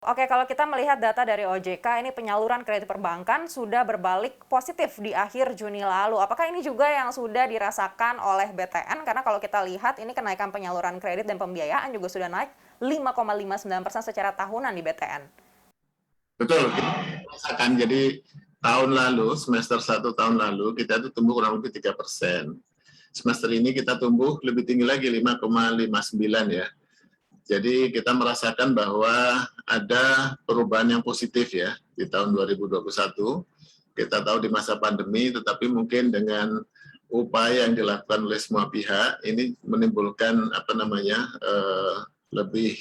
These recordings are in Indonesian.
Oke, kalau kita melihat data dari OJK, ini penyaluran kredit perbankan sudah berbalik positif di akhir Juni lalu. Apakah ini juga yang sudah dirasakan oleh BTN? Karena kalau kita lihat ini kenaikan penyaluran kredit dan pembiayaan juga sudah naik 5,59% secara tahunan di BTN. Betul, kita merasakan. Jadi tahun lalu, semester 1 tahun lalu, kita itu tumbuh kurang lebih 3%. Semester ini kita tumbuh lebih tinggi lagi, 5,59 ya. Jadi kita merasakan bahwa ada perubahan yang positif ya di tahun 2021. Kita tahu di masa pandemi, tetapi mungkin dengan upaya yang dilakukan oleh semua pihak ini menimbulkan lebih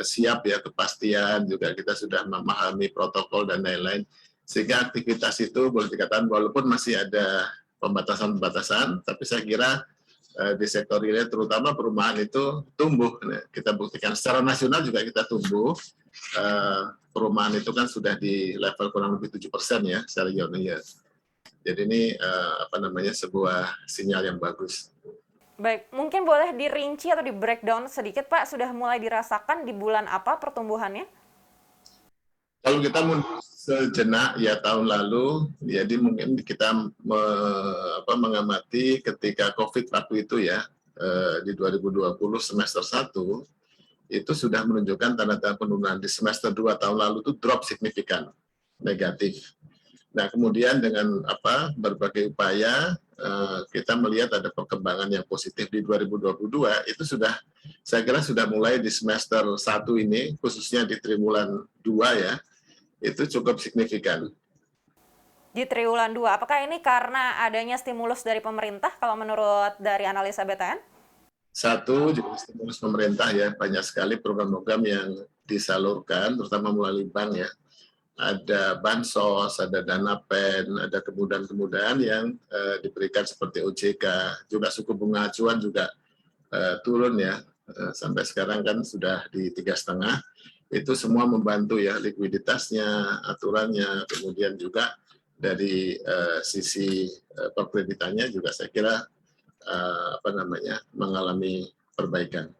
siap ya, kepastian juga, kita sudah memahami protokol dan lain-lain, sehingga aktivitas itu boleh dikatakan walaupun masih ada pembatasan-pembatasan, tapi saya kira di sektor real terutama perumahan itu tumbuh. Nah, kita buktikan secara nasional juga kita tumbuh. Perumahan itu kan sudah di level kurang lebih 7% ya secara year on year. Jadi ini sebuah sinyal yang bagus. Baik, mungkin boleh dirinci atau di breakdown sedikit Pak, sudah mulai dirasakan di bulan apa pertumbuhannya? Kalau kita mundur sejenak ya tahun lalu, jadi mungkin kita mengamati ketika COVID waktu itu ya, di 2020 semester 1, itu sudah menunjukkan tanda-tanda penurunan. Di semester 2 tahun lalu itu drop signifikan, negatif. Nah kemudian dengan berbagai upaya, kita melihat ada perkembangan yang positif di 2022, itu sudah, saya kira sudah mulai di semester 1 ini, khususnya di triwulan 2 ya, itu cukup signifikan. Di triwulan 2, apakah ini karena adanya stimulus dari pemerintah kalau menurut dari analisa BTN? Satu, juga stimulus pemerintah ya, banyak sekali program-program yang disalurkan, terutama melalui bank ya. Ada bansos, ada dana pen, ada kemudahan-kemudahan yang diberikan seperti OJK, juga suku bunga acuan juga turun ya, sampai sekarang kan sudah di 3,5. Itu semua membantu ya, likuiditasnya, aturannya, kemudian juga dari sisi perkreditannya juga saya kira mengalami perbaikan.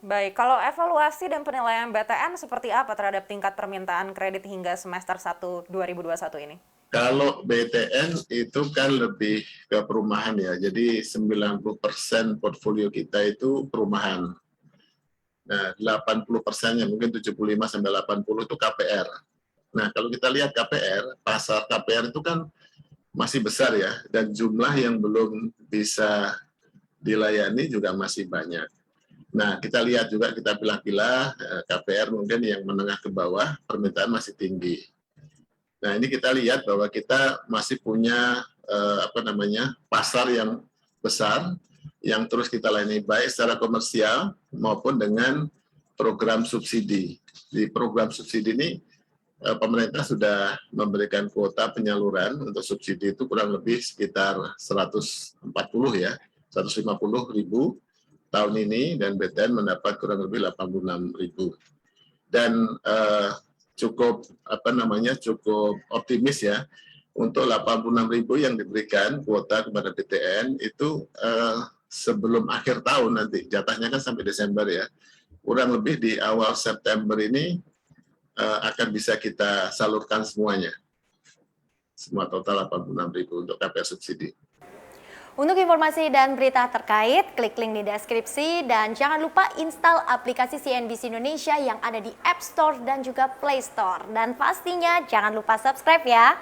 Baik, kalau evaluasi dan penilaian BTN seperti apa terhadap tingkat permintaan kredit hingga semester 1 2021 ini? Kalau BTN itu kan lebih ke perumahan ya, jadi 90% portfolio kita itu perumahan. Nah, 80%-nya mungkin 75-80 itu KPR. Nah, kalau kita lihat KPR, pasar KPR itu kan masih besar ya, dan jumlah yang belum bisa dilayani juga masih banyak. Nah, kita lihat juga, kita pilah-pilah KPR mungkin yang menengah ke bawah, permintaan masih tinggi. Nah, ini kita lihat bahwa kita masih punya pasar yang besar, yang terus kita layani baik secara komersial maupun dengan program subsidi. Di program subsidi ini pemerintah sudah memberikan kuota penyaluran untuk subsidi itu kurang lebih sekitar 140 ya, 150 ribu tahun ini, dan BTN mendapat kurang lebih 86 ribu. Dan cukup cukup optimis ya, untuk 86 ribu yang diberikan kuota kepada BTN itu sebelum akhir tahun nanti, jatahnya kan sampai Desember ya, kurang lebih di awal September ini akan bisa kita salurkan semuanya. Semua total 86 ribu untuk KPR subsidi. Untuk informasi dan berita terkait, klik link di deskripsi dan jangan lupa install aplikasi CNBC Indonesia yang ada di App Store dan juga Play Store. Dan pastinya jangan lupa subscribe ya.